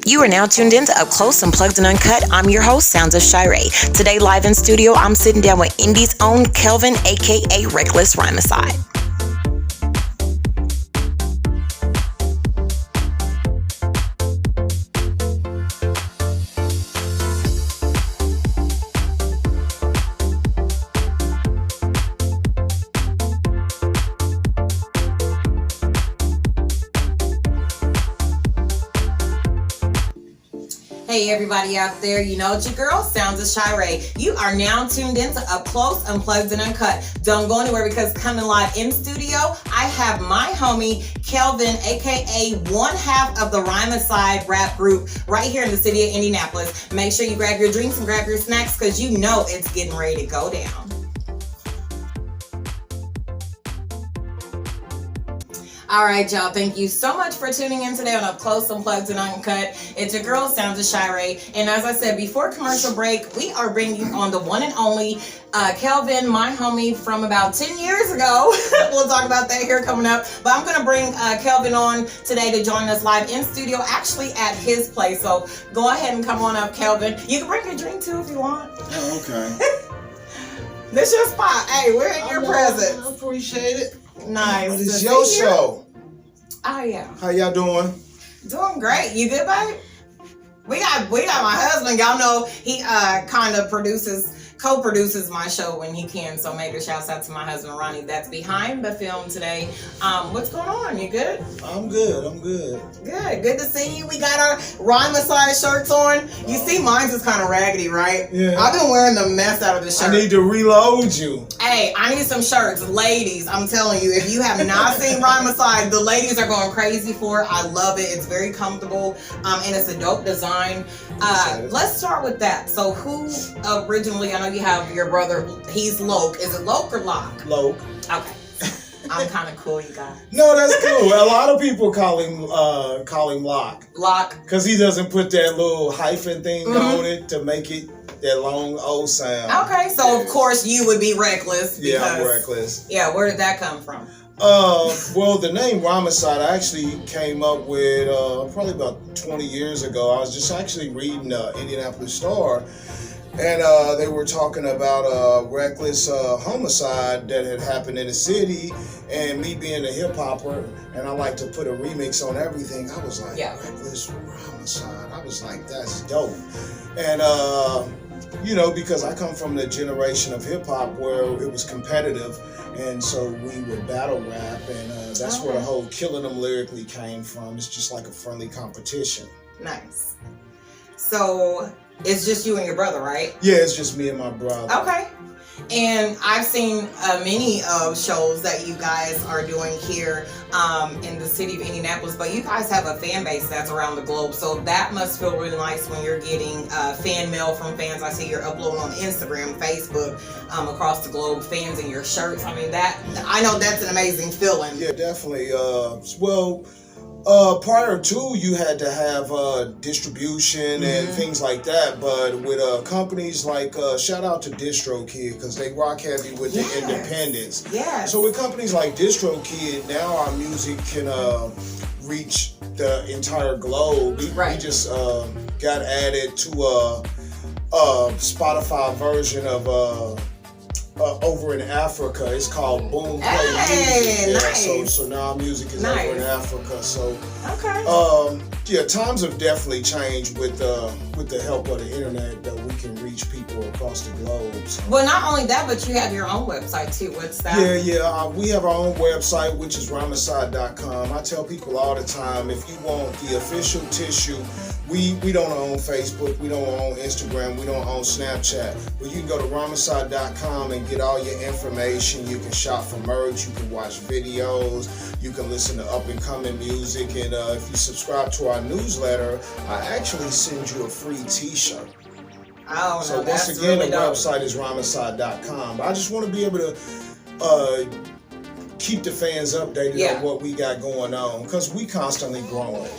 You are now tuned in to Up Close, Unplugged, and Uncut. I'm your host, Sounds of Shar'e. Today, live in studio, I'm sitting down with Indy's own Kelvin, aka Reckless Rhymacide. Hey everybody out there, you know it's your girl, Sounds of Shar'e. You are now tuned in to Up Close, Unplugged, and Uncut. Don't go anywhere because coming live in studio, I have my homie, Kelvin, aka one half of the Rhymacide rap group right here in the city of Indianapolis. Make sure you grab your drinks and grab your snacks because you know it's getting ready to go down. All right, y'all. Thank you so much for tuning in today on Up Close, Unplugged, and Uncut. It's your girl, Sounds of Shar'e. And as I said, before commercial break, we are bringing on the one and only Kelvin, my homie from about 10 years ago. We'll talk about that here coming up. But I'm going to bring Kelvin on today to join us live in studio, actually at his place. So go ahead and come on up, Kelvin. You can bring your drink too if you want. Oh, okay. This your spot. Hey, we're in your presence. I appreciate it. Nice. But it's your show. Oh, yeah. How y'all doing? Doing great. You good, babe? We got my husband. Y'all know he kind of co-produces my show when he can. So major shouts out to my husband Ronnie that's behind the film today. What's going on? You good? I'm good. Good to see you. We got our Rhymacide shirts on. You see mine's is kind of raggedy, right? Yeah. I've been wearing the mess out of the shirt. I need to reload you. Hey, I need some shirts. Ladies, I'm telling you, if you have not seen Rhymacide, the ladies are going crazy for it. I love it. It's very comfortable, and it's a dope design. Let's start with that. So who originally, I know you have your brother, he's Loke. Is it Loke or Locke? Loke. Okay. I'm kind of cool, you guys. No, that's cool. A lot of people call him Locke. Locke. Because he doesn't put that little hyphen thing on it to make it that long O sound. Okay, so of course you would be Reckless. Yeah, I'm Reckless. Yeah, where did that come from? Well, the name Rhymacide I actually came up with probably about 20 years ago. I was just actually reading Indianapolis Star, and they were talking about a reckless homicide that had happened in the city, and me being a hip-hopper, and I like to put a remix on everything, I was like, Reckless Rhymacide. I was like, that's dope. And you know, because I come from the generation of hip-hop where it was competitive, and so we would battle rap, and that's where the whole killing them lyrically came from. It's just like a friendly competition. Nice. So it's just you and your brother, right? Yeah, it's just me and my brother. Okay. And I've seen many of shows that you guys are doing here in the city of Indianapolis, but you guys have a fan base that's around the globe, so that must feel really nice when you're getting fan mail from fans. I see you're uploading on Instagram, Facebook, across the globe, fans in your shirts. I mean, I know that's an amazing feeling. Yeah, definitely. Prior to, you had to have distribution and things like that, but with companies like shout out to DistroKid because they rock heavy with the independents. Yeah. So with companies like DistroKid, now our music can reach the entire globe. We just got added to a Spotify version of over in Africa. It's called Boom Play Music. Nice. So now our music is over in Africa. So okay. times have definitely changed with the help of the internet that we can reach people across the globe. So. Well, not only that, but you have your own website too. What's that? We have our own website, which is rhymacide.com. I tell people all the time, if you want the official tissue, we don't own Facebook, we don't own Instagram, we don't own Snapchat, but you can go to rhymacide.com and get all your information. You can shop for merch, you can watch videos, you can listen to up and coming music, and if you subscribe to our newsletter, I actually send you a free t-shirt. Oh, so once again, really the website is rhymacide.com. I just want to be able to keep the fans updated on what we got going on, because we constantly growing.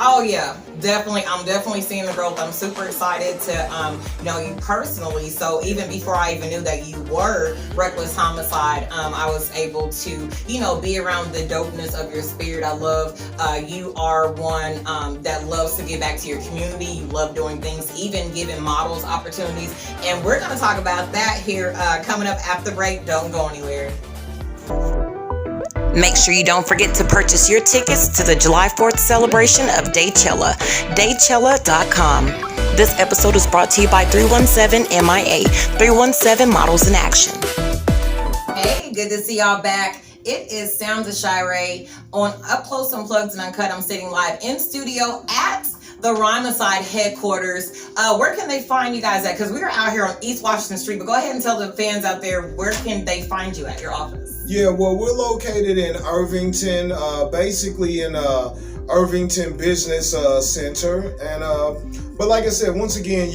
Oh yeah, definitely. I'm definitely seeing the growth. I'm super excited to know you personally. So even before I even knew that you were Reckless Homicide, I was able to, be around the dopeness of your spirit. I love you are one that loves to give back to your community. You love doing things, even giving models opportunities. And we're going to talk about that here coming up after the break. Don't go anywhere. Make sure you don't forget to purchase your tickets to the July 4th celebration of Daychella, Daychella.com. This episode is brought to you by 317 MIA, 317 Models in Action. Hey, good to see y'all back. It is Sounds of Shar'e on Up Close, Unplugged, and Uncut. I'm sitting live in studio at the Rhymacide headquarters. Where can they find you guys at? Because we are out here on East Washington Street, but go ahead and tell the fans out there, where can they find you at your office? Yeah, well, we're located in Irvington, basically in Irvington Business Center. And but like I said, once again,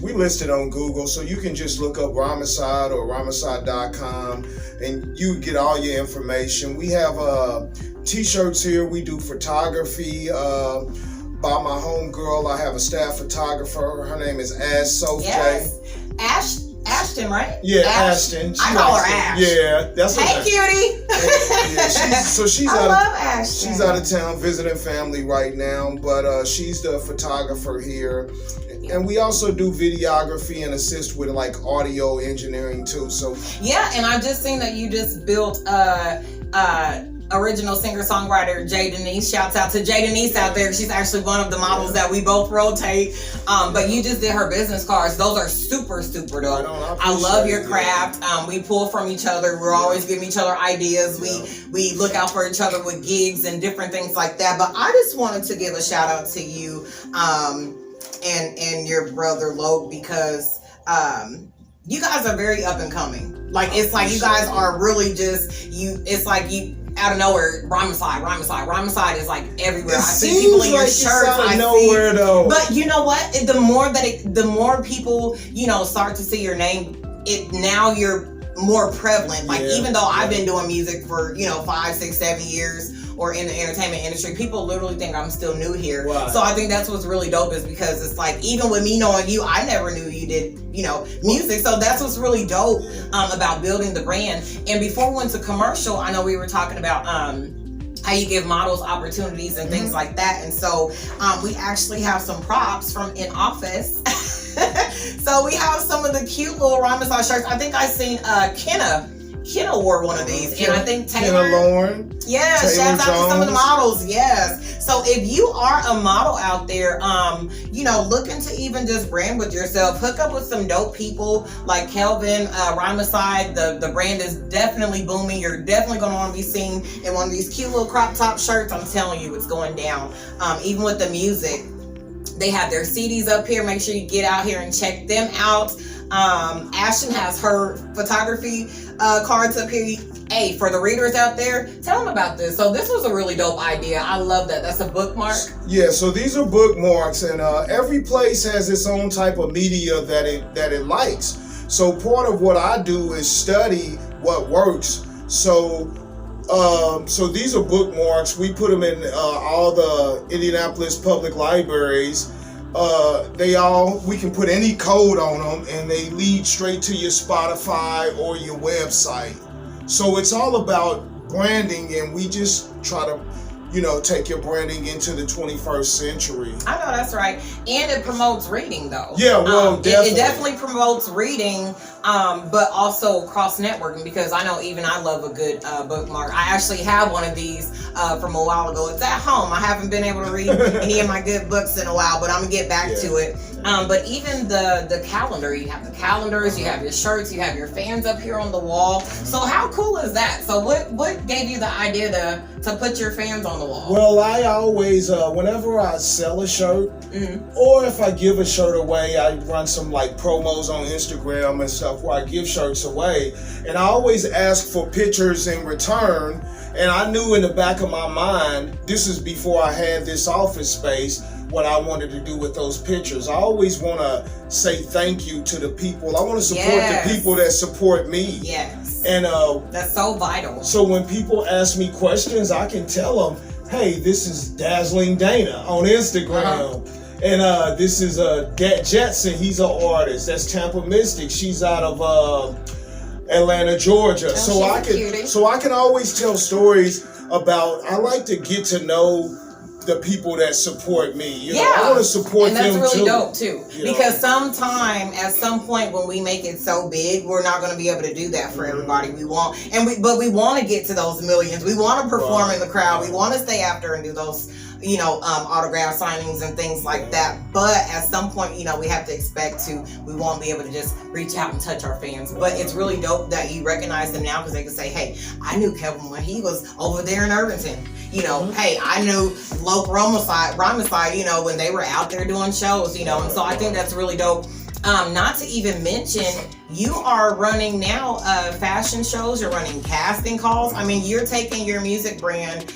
we listed on Google, so you can just look up Rhymacide or rhymacide.com and you get all your information. We have t-shirts here. We do photography. By my homegirl, I have a staff photographer. Her name is S.O.S. Yes. Ashton, right? Yeah, Ashton. I call her Ash. Yeah, that's her name. Cutie. She's out of town visiting family right now, but she's the photographer here. And we also do videography and assist with like audio engineering too. So yeah, and I've just seen that you just built original singer-songwriter Jay Denise. Shouts out to Jay Denise out there. She's actually one of the models that we both rotate. But you just did her business cards. Those are super, super dope. I love your craft. We pull from each other. We're always giving each other ideas. We look out for each other with gigs and different things like that. But I just wanted to give a shout out to you and your brother Loke, because you guys are very up and coming. Like, it's like you guys are really it's like you out of nowhere, Rhymacide is like everywhere. I see people in your shirts. Nowhere though. But you know what? The more people, start to see your name, now you're more prevalent. Like, even though I've been doing music for 5, 6, 7 years, or in the entertainment industry, people literally think I'm still new here. Wow. So I think that's what's really dope, is because it's like, even with me knowing you, I never knew you did, music. So that's what's really dope about building the brand. And before we went to commercial, I know we were talking about how you give models opportunities and things like that. And so we actually have some props from in office. So we have some of the cute little Rhymacide shirts. I think I seen Kenna wore one of these, and I think Taylor Lauren. Yeah, shouts out to some of the models. Yes. So if you are a model out there, looking to even just brand with yourself, hook up with some dope people like Kelvin, Rhymacide. The brand is definitely booming. You're definitely going to want to be seen in one of these cute little crop top shirts. I'm telling you, it's going down. Even with the music, they have their CDs up here. Make sure you get out here and check them out. Ashton has her photography cards up here. Hey, for the readers out there, tell them about this. So this was a really dope idea. I love that. That's a bookmark. Yeah, so these are bookmarks, and every place has its own type of media that it likes. So part of what I do is study what works. So these are bookmarks. We put them in all the Indianapolis public libraries. We can put any code on them, and they lead straight to your Spotify or your website. So it's all about branding, and we just try to, take your branding into the 21st century. I know that's right. And it promotes reading, though. Yeah, well, definitely. It definitely promotes reading, but also cross-networking, because I know even I love a good bookmark. I actually have one of these from a while ago. It's at home. I haven't been able to read any of my good books in a while, but I'm going to get back to it. But even the calendar, you have the calendars, you have your shirts, you have your fans up here on the wall. So how cool is that? So what gave you the idea to put your fans on the wall? Well, I always, whenever I sell a shirt, or if I give a shirt away, I run some like promos on Instagram and stuff where I give shirts away. And I always ask for pictures in return. And I knew in the back of my mind, this is before I had this office space, what I wanted to do with those pictures. I always want to say thank you to the people. I want to support the people that support me. Yes. And that's so vital. So when people ask me questions, I can tell them, hey, this is Dazzling Dana on Instagram. And this is Jetson. He's an artist. That's Tampa Mystic. She's out of Atlanta, Georgia. Oh, So I can always tell stories about. I like to get to know the people that support me. You know, I want to support them too. And that's really dope too. Because sometime, at some point when we make it so big, we're not going to be able to do that for everybody. We want, but we want to get to those millions. We want to perform in the crowd. We want to stay after and do those, autograph signings and things like that. But at some point, we have to expect we won't be able to just reach out and touch our fans. But it's really dope that you recognize them now because they can say, hey, I knew Kevin when he was over there in Irvington. Hey, I knew local Rhymacide, when they were out there doing shows, and so I think that's really dope. Not to even mention, you are running now fashion shows, you're running casting calls. I mean, you're taking your music brand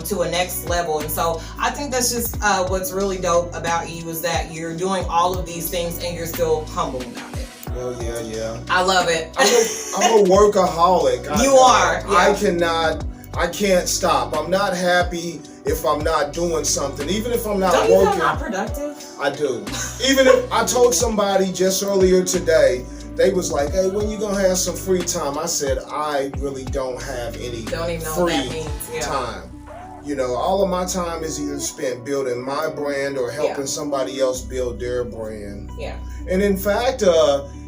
to a next level. And so I think that's just what's really dope about you is that you're doing all of these things and you're still humble about it. Oh, yeah. I love it. I'm a workaholic. You are. Yeah. I can't stop. I'm not happy if I'm not doing something, even if I'm not working. Don't you feel not productive? I do. Even if I told somebody just earlier today, they was like, hey, when you gonna have some free time? I said, I really don't have any free time. All of my time is either spent building my brand or helping somebody else build their brand. Yeah. And in fact,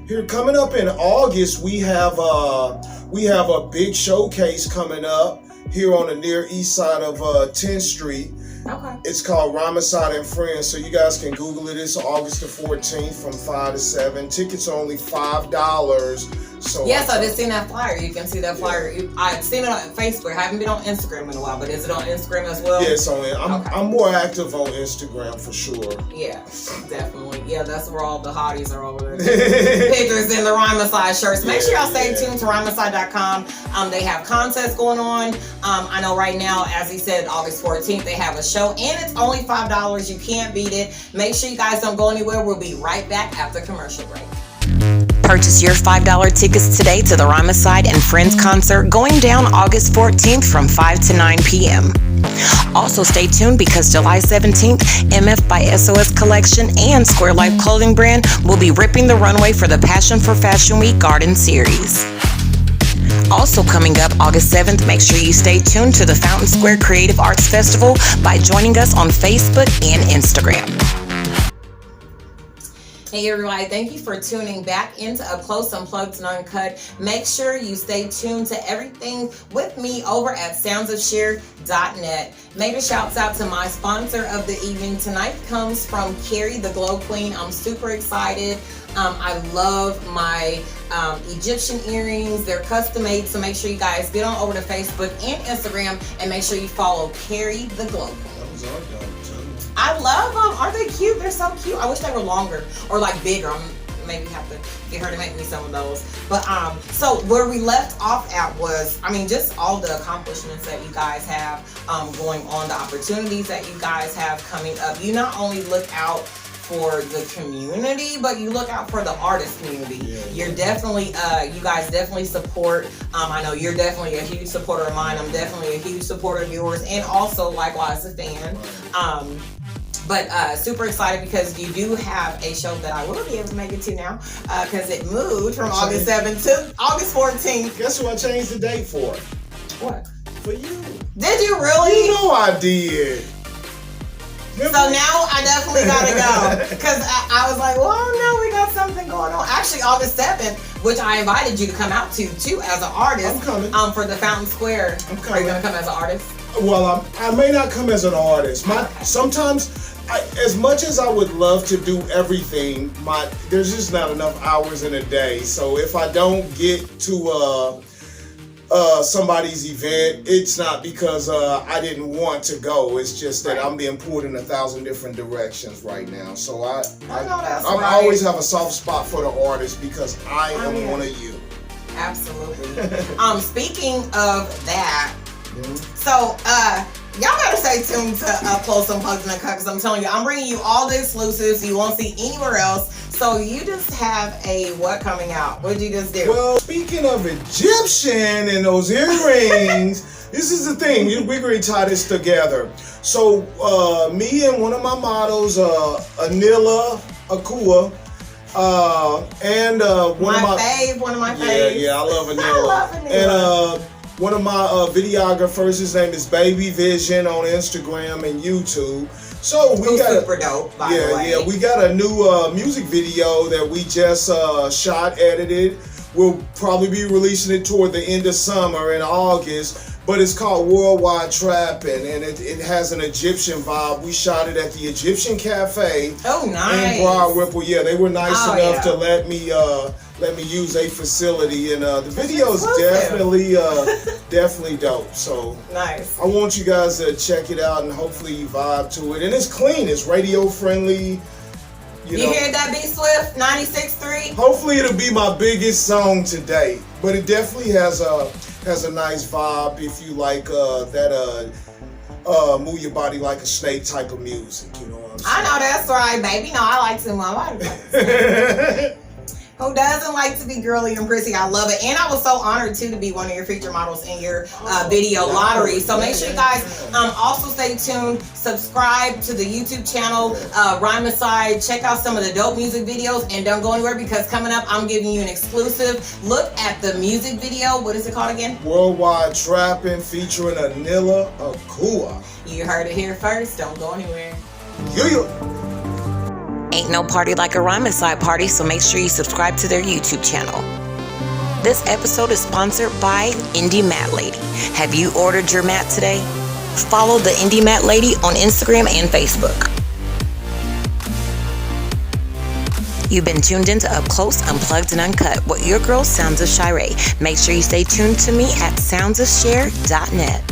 here coming up in August, we have a big showcase coming up here on the near east side of 10th Street. Okay. It's called Rhymacide and Friends, so you guys can Google it. It's August the 14th from 5 to 7. Tickets are only $5. So yes, I just seen that flyer. You can see that flyer. I've seen it on Facebook. I haven't been on Instagram in a while, but is it on Instagram as well? Yes, I'm more active on Instagram for sure. Yeah, definitely. Yeah, that's where all the hotties are over there. Pictures in the Rhymacide shirts. Make sure y'all stay tuned to Rhymacide.com. They have contests going on. I know right now, as he said, August 14th, they have a show, and it's only $5. You can't beat it. Make sure you guys don't go anywhere. We'll be right back after commercial break. Purchase your $5 tickets today to the Rhymacide and Friends concert going down August 14th from 5 to 9 p.m. Also stay tuned because July 17th, MF by S.O.S collection and Square Life clothing brand will be ripping the runway for the Passion for Fashion Week Garden Series. Also coming up August 7th, make sure you stay tuned to the Fountain Square Creative Arts Festival by joining us on Facebook and Instagram. Hey everybody, thank you for tuning back into Up Close, Unplugged, and Uncut. Make sure you stay tuned to everything with me over at soundsofshare.net. Major shouts out to my sponsor of the evening tonight comes from Carrie, the Glow Queen. I'm super excited. I love my Egyptian earrings. They're custom made, so make sure you guys get on over to Facebook and Instagram and make sure you follow Carrie, the Glow Queen. I love them. Aren't they cute? They're so cute. I wish they were longer or like bigger. Maybe have to get her to make me some of those. But so where we left off at was, just all the accomplishments that you guys have going on, the opportunities that you guys have coming up. You not only look out for the community, but you look out for the artist community. You're definitely, you guys definitely support. I know you're definitely a huge supporter of mine. I'm definitely a huge supporter of yours, and also likewise a fan. But super excited because you do have a show that I will be able to make it to now because it moved from August 7th to August 14th. Guess who I changed the date for? What? For you. Did you really? You know I did. So now I definitely gotta go because I was like, well, no, we got something going on. Actually, August 7th, which I invited you to come out to too as an artist. I'm coming. For the Fountain Square. I'm coming. Are you gonna come as an artist? Well, I may not come as an artist. Sometimes. As much as I would love to do everything, there's just not enough hours in a day. So if I don't get to somebody's event, it's not because I didn't want to go. It's just that I'm being pulled in 1,000 different directions right now. So I always have a soft spot for the artist because I am one of you. Absolutely. Speaking of that, so Y'all better stay tuned to Up Close, Unplugged, and Uncut, because I'm telling you, I'm bringing you all the exclusives you won't see anywhere else. So you just have a what coming out? What did you just do? Well, speaking of Egyptian and those earrings, this is the thing. We're going to tie this together. So me and one of my models, Anila Akua, and one of my faves. Yeah, I love Anila. I love Anila. And one of my videographers, his name is Baby Vision on Instagram and YouTube. So we got super dope, by the way. Yeah, we got a new music video that we just shot, edited. We'll probably be releasing it toward the end of summer in August. But it's called Worldwide Trapping, and it has an Egyptian vibe. We shot it at the Egyptian Cafe. Oh, nice. In Broad Ripple. Yeah, they were nice enough to let me use a facility, and the video is definitely dope. So nice. I want you guys to check it out, and hopefully you vibe to it. And it's clean. It's radio friendly. You hear that, B Swift? 96.3. Hopefully it'll be my biggest song to date, but it definitely has a nice vibe if you like that move your body like a snake type of music. You know what I'm saying? I know that's right, baby. No, I like to move my body. Who doesn't like to be girly and pretty? I love it. And I was so honored, too, to be one of your featured models in your video lottery. So make sure you guys also stay tuned. Subscribe to the YouTube channel, Rhymacide. Check out some of the dope music videos. And don't go anywhere, because coming up, I'm giving you an exclusive look at the music video. What is it called again? Worldwide Trapping, featuring Anila Akua. You heard it here first. Don't go anywhere. Yeah. Ain't no party like a Rhymacide party, so make sure you subscribe to their YouTube channel. This episode is sponsored by Indie Mat Lady. Have you ordered your mat today? Follow the Indie Mat Lady on Instagram and Facebook. You've been tuned into Up Close, Unplugged, and Uncut with your girl, Sounds of Shar'e. Make sure you stay tuned to me at soundsofshare.net.